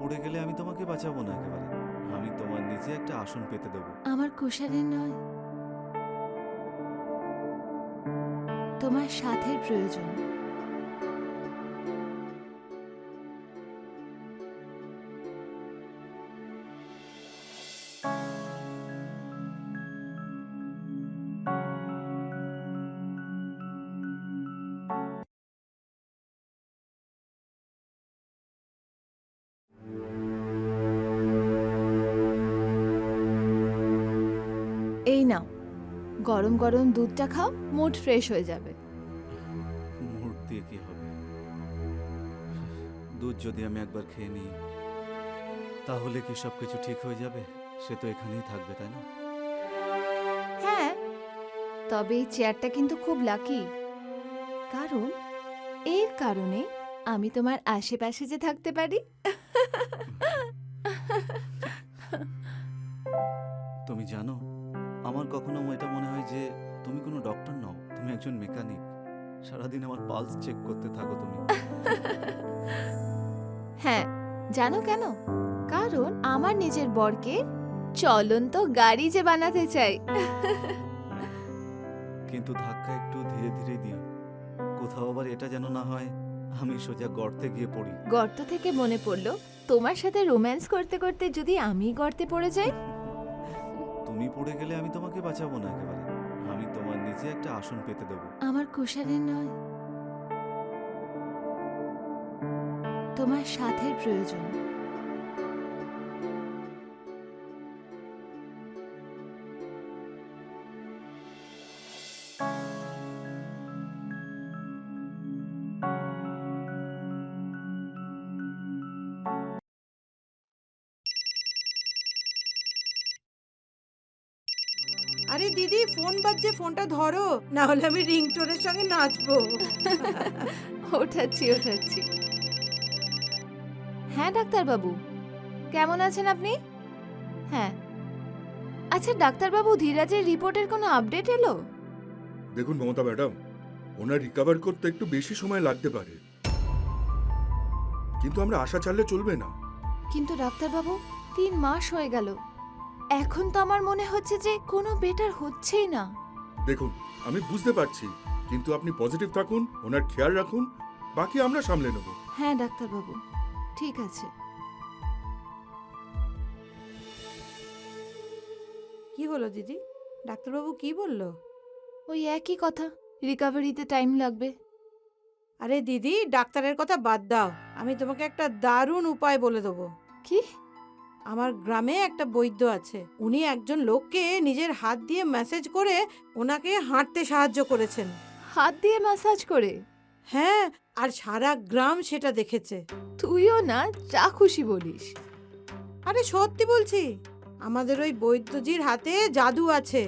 পড়ে গেলে আমি তোমাকে বাঁচাবো না একেবারে। আমি তোমার নিচে একটা আসন পেতে দেবো। আমার কুশানের নয়, তোমার সাথের প্রয়োজন। এই নাও, গরম গরম দুধটা খাও, মুড ফ্রেশ হয়ে যাবে। মুড দিয়ে কি হবে? দুধ যদি আমি একবার খেয়ে নিই তাহলে কি সবকিছু ঠিক হয়ে যাবে? সে তো এখানেই থাকবে, তাই না? হ্যাঁ, তবে এই চেয়ারটা কিন্তু খুব লাকি, কারণ এর কারণে আমি তোমার আশেপাশে যে থাকতে পারি। তুমি জানো, আমার কখনো এটা মনে হয় যে তুমি কোনো ডক্টর নও, তুমি একজন মেকানিক। সারাদিন আমার পালস চেক করতে থাকো তুমি। হ্যাঁ, জানো কেন? কারণ আমার নিজের বরকে চলন্ত গাড়ি যে বানাতে চাই। কিন্তু ধাক্কা একটু ধীরে ধীরে দিও, কোথাও আবার এটা যেন না হয় আমি সোজা গর্তে গিয়ে পড়ি। গর্ত থেকে মনে পড়লো, তোমার সাথে রোম্যান্স করতে করতে যদি আমি গর্তে পড়ে যাই? তুমি পড়ে গেলে আমি তোমাকে বাঁচাবো না একেবারে। আমি তোমার নিচে একটা আসন পেতে দেবো। আমার কুশানের নয়, তোমার সাথের প্রয়োজন। আরে দিদি, ফোন বাজছে, ফোনটা ধরো, না হলে আমি রিংটোনের সঙ্গে নাচবো। ওঠাচ্ছি ওঠাচ্ছি। হ্যাঁ ডাক্তারবাবু, কেমন আছেন আপনি? হ্যাঁ, আচ্ছা ডাক্তারবাবু, ধীরাজের রিপোর্টের কোনো আপডেট এলো? দেখুন মমতা ম্যাডাম, ওনার রিকভার করতে একটু বেশি সময় লাগতে পারে, কিন্তু আমরা আশা ছাড়লে চলবে না। কিন্তু ডাক্তারবাবু, 3 মাস হয়ে গেল, এখন তো আমার মনে হচ্ছে যে কোনো বেটার হচ্ছেই না। দেখুন, আমি বুঝতে পারছি, কিন্তু আপনি পজিটিভ থাকুন, ওনার খেয়াল রাখুন, বাকি আমরা সামলে নেব। হ্যাঁ ডাক্তারবাবু, ঠিক আছে। কি হলো দিদি? ডাক্তারবাবু কি বললো? ওই একই কথা, রিকভারিতে টাইম লাগবে। আরে দিদি, ডাক্তারের কথা বাদ দাও, আমি তোমাকে একটা দারুণ উপায় বলে দেবো। কি? আমার গ্রামে একটা বৈদ্য আছে, উনি একজন লোককে নিজের হাত দিয়ে ম্যাসেজ করে ওনাকে হাঁটতে সাহায্য করেছেন। হাত দিয়ে ম্যাসাজ করে? হ্যাঁ, আর সারা গ্রাম সেটা দেখেছে। তুইও না যা খুশি বলিস। আরে সত্যি বলছি, আমাদের ওই বৈদ্যজির হাতে জাদু আছে।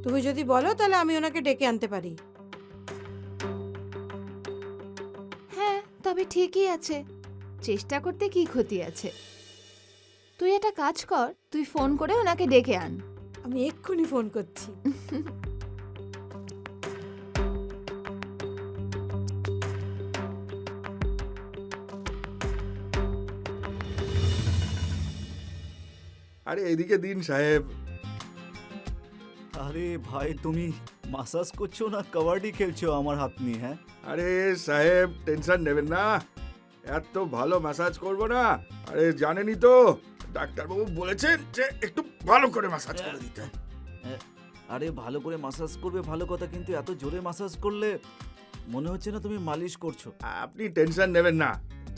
তুমি যদি বলো তাহলে আমি ওনাকে ডেকে আনতে পারি। হ্যাঁ, তবে ঠিকই আছে, চেষ্টা করতে কি ক্ষতি আছে। তুই একটা কাজ কর, তুই ফোন করে ওনাকে ডেকে আন। আমি এক্ষুনি ফোন করছি। আরে এদিকে দিন সাহেব। আরে ভাই, তুমি মাসাজ করছো না কাবাডি খেলছো আমার হাত নিয়ে? হ্যাঁ, আরে সাহেব, টেনশন নেবেন না, এত ভালো ম্যাসাজ করব না। আরে জানেনই তো, ডাক্তারবাবু বলেছেন যে একটু ভালো করে ম্যাসাজ করে দিতে। আরে ভালো করে মাসাজ করবে ভালো কথা, কিন্তু এত জোরে মাসাজ করলে মনে হচ্ছে না তুমি মালিশ করছো। আপনি টেনশন নেবেন না,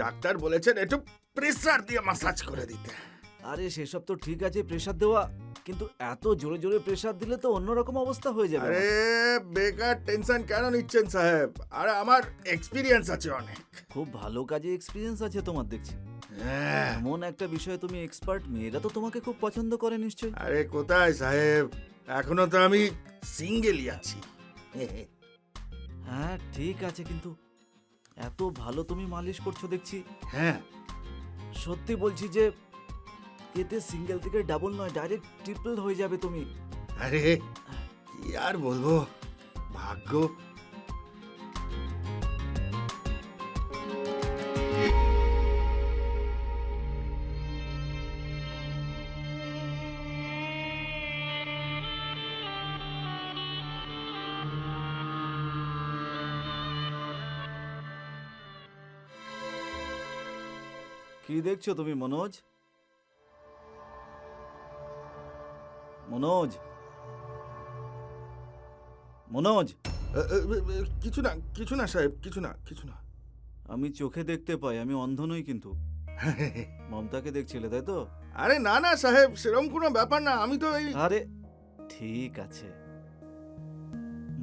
ডাক্তার বলেছেন একটু প্রেসার দিয়ে ম্যাসাজ করে দিতে। আরে সেসব তো ঠিক আছে, প্রেসার দেওয়া, কিন্তু এত জোরে জোরে প্রেসার দিলে তো অন্যরকম অবস্থা হয়ে যাবে। আরে বেকার টেনশন কেন নিচ্ছেন সাহেব, আরে আমার এক্সপিরিয়েন্স আছে অনেক। খুব ভালো কাজে এক্সপিরিয়েন্স আছে তোমার দেখছি। হ্যাঁ। এমন একটা বিষয়ে তুমি এক্সপার্ট, মেয়েরা তো তোমাকে খুব পছন্দ করে নিশ্চয়ই। আরে কোথায় সাহেব, এখনো তো আমি সিঙ্গেলই আছি। হ্যাঁ ঠিক আছে, কিন্তু এত ভালো তুমি মালিশ করছো দেখছি। হ্যাঁ, সত্যি বলছি যে এতে সিঙ্গেল থেকে ডাবল নয়, ডাইরেক্ট ট্রিপল হয়ে যাবে তুমি। আরে কি আর বলবো, ভাগ্য। কি দেখছো তুমি মনোজ? মনোজ, মনোজ, কিছু না সাহেব, কিছু না। আমি চোখে দেখতে পাই, আমি অন্ধ নই কিন্তু। মমতাকে দেখছিলে তাই তো? আরে না সাহেব, সেরকম কোনো ব্যাপার না, আমি তো এই আরে ঠিক আছে,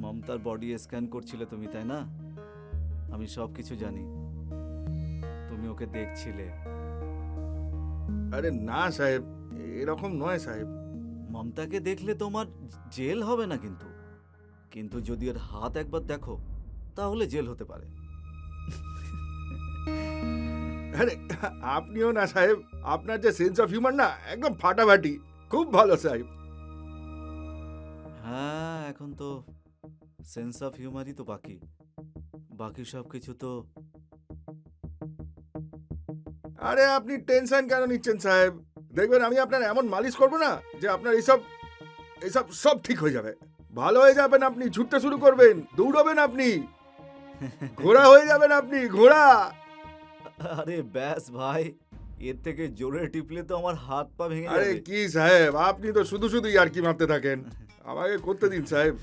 মমতার বডি স্ক্যান করছিলে তুমি তাই না? আমি সব কিছু জানি, তুমি ওকে দেখছিলে। আরে না সাহেব, এরকম নয় সাহেব। মমতাকে দেখলে তোমার জেল হবে না কিন্তু, কিন্তু যদি ওর হাত একবার দেখো তাহলে জেল হতে পারে। আরে আপনিও না সাহেব, আপনার যে সেন্স অফ হিউমার না একদম ফাটাফাটি, খুব ভালো সাহেব। হ্যাঁ, এখন তো সেন্স অফ হিউমারই তো বাকি, বাকি সব কিছু তো। আরে আপনি টেনশন কেন নিচ্ছেন সাহেব? দেখবেন আমি আপনার এমন মালিশ করবো না যে আপনার এইসব সব ঠিক হয়ে যাবে, ভালো হয়ে যাবেন, আপনি ছুটতে শুরু করবেন, দৌড়াবেন, আপনি ঘোড়া হয়ে যাবেন, আপনি ঘোড়া। আরে ব্যাস ভাই, এর থেকে জোরে টিপলে তো আমার হাত পা ভেঙে আরে যাবে। কি সাহেব, আপনি তো শুধু আর কি মারতে থাকেন, আমাকে করতে দিন সাহেব।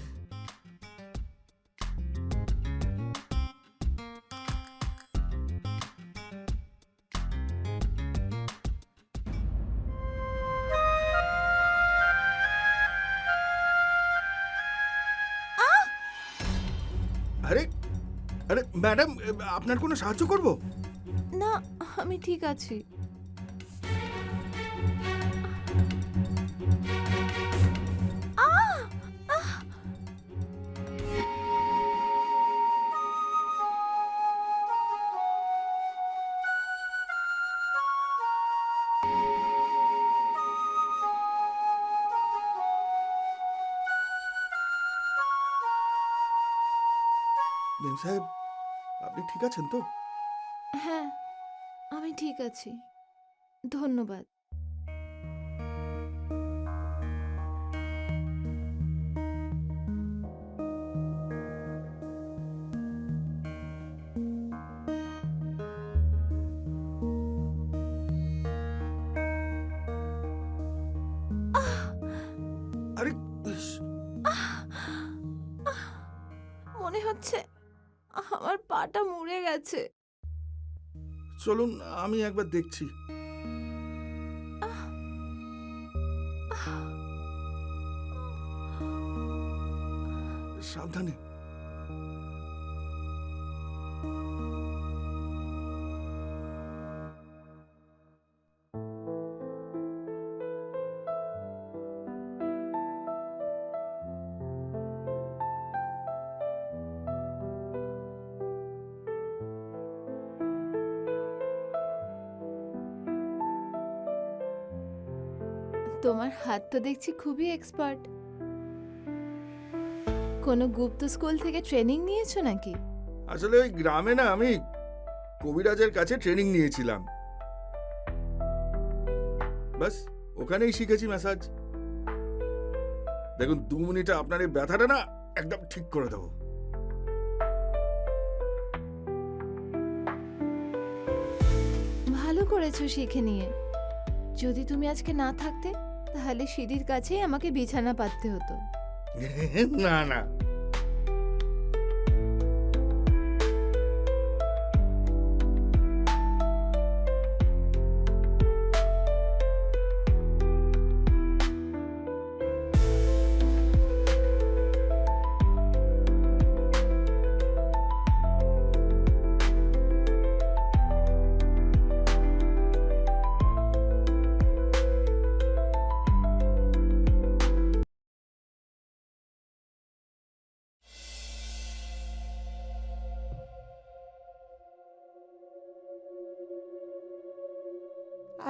আরে আরে ম্যাডাম, আপনার কোনো সাহায্য করব? না, আমি ঠিক আছি। মেম সাহেব, আপনি ঠিক আছেন তো? হ্যাঁ, আমি ঠিক আছি, ধন্যবাদ। আরে ইস, মনে হচ্ছে আমার পাটা মুড়ে গেছে। চলুন আমি একবার দেখছি। সাবধানে। তোমার হাত তো দেখছি খুবই এক্সপার্ট। কোনো গুপ্ত স্কুল থেকে ট্রেনিং নিয়েছো নাকি? আসলে ওই গ্রামে না আমি কবিরাজের কাছে ট্রেনিং নিয়েছিলাম, বাস ওখানেই শিখেছি ম্যাসাজ। দেখুন 2 মিনিটে আপনার এই ব্যথাটা না একদম ঠিক করে দেবো। ভালো করেছো শিখে নিয়ে। যদি তুমি আজকে না থাকতে তাহলে সিঁড়ির কাছেই আমাকে বিছানা পাততে হতো। না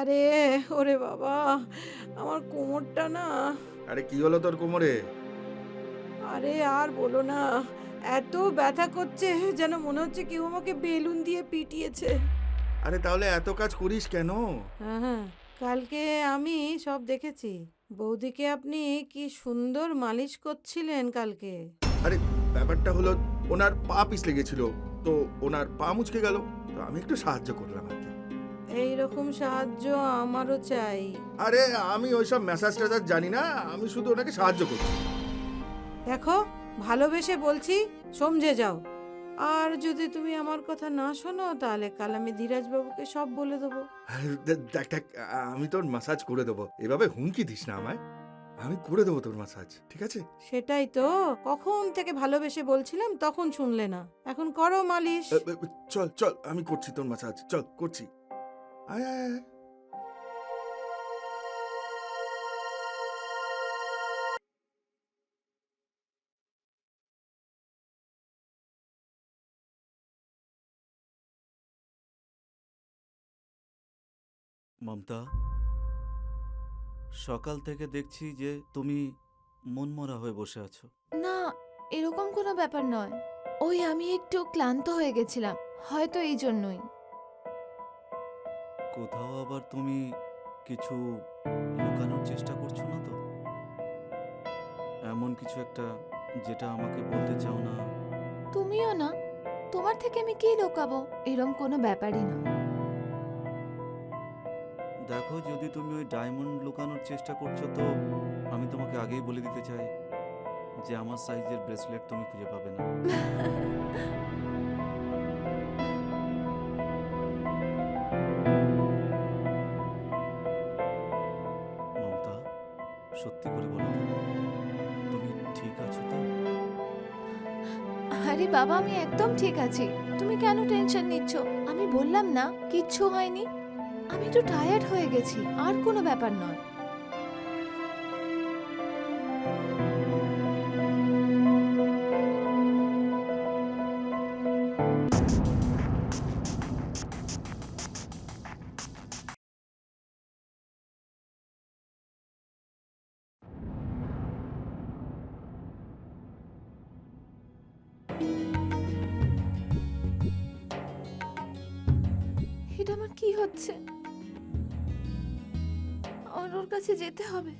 আরে ওরে বাবা, আমার কোমরটা না, আরে কি হলো তোর কোমরে? আরে আর বলো না, এত ব্যথা করছে যেন মনে হচ্ছে কেউ আমাকে বেলুন দিয়ে পিটিয়েছে। আরে তাহলে এত কাজ করিস কেন? হ্যাঁ, কালকে আমি সব দেখেছি। বৌদিকে আপনি কি সুন্দর মালিশ করছিলেন কালকে। আরে ব্যাপারটা হলো ওনার পা পিছলে গেছিল, তো ওনার পা মুচকে গেল, তো আমি একটু সাহায্য করলাম আর কি। এই রকম সাহায্য আমারও চাই। আরে আমি ওইসব ম্যাসাজ ট্যাসাজ জানি না, আমি শুধু ওনাকে সাহায্য করছি। দেখো, ভালোবেসে বলছি, সমঝে যাও। আর যদি তুমি আমার কথা না শোনো তাহলে কাল আমি ধীরাজ বাবুকে সব বলে দেবো। দেখ দেখ, আমি তোর ম্যাসাজ করে দেবো, এভাবে হুমকি দিস না আমায়। আমি করে দেবো তোর ম্যাসাজ, ঠিক আছে? সেটাই তো, কখন থেকে ভালোবেসে বলছিলাম তখন শুনলে না, এখন করো মালিশ। চল চল, আমি করছি তোর ম্যাসাজ, চল করছি। আয় আয় আয়। মমতা, সকাল থেকে দেখছি যে তুমি মনমরা হয়ে বসে আছো। না, এরকম কোনো ব্যাপার নয়। ওই আমি একটু ক্লান্ত হয়ে গেছিলাম, হয়তো এই জন্যই। কোথাও আবার তুমি কিছু লুকানোর চেষ্টা করছো না তো? এমন কিছু একটা যেটা আমাকে বলতে চাও না? তুমিও না, তোমার থেকে আমি কি লুকাবো? এরম কোনো ব্যাপারই না। দেখো, যদি তুমি ওই ডায়মন্ড লুকানোর চেষ্টা করছো তো আমি তোমাকে আগেই বলে দিতে চাই যে আমার সাইজের ব্রেসলেট তুমি খুঁজে পাবে না। মমতা, সত্যি করে বলো তো, তুমি ঠিক আছো তো? আরে বাবা, আমি একদম ঠিক আছি। তুমি কেন টেনশন নিচ্ছ? আমি বললাম না, কিচ্ছু হয়নি। আমি একটু টায়ার্ড হয়ে গেছি, আর কোনো ব্যাপার নয়। এটা আমার কি হচ্ছে? আমার ওর কাছে যেতে হবে।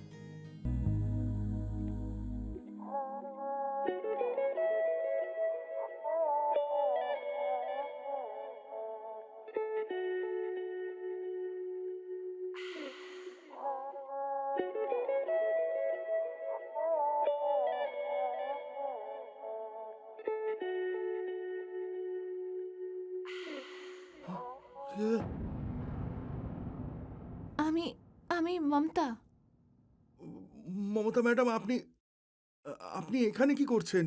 কে? আমি আমি মমতা। মমতা ম্যাডাম, আপনি আপনি এখানে কি করছেন?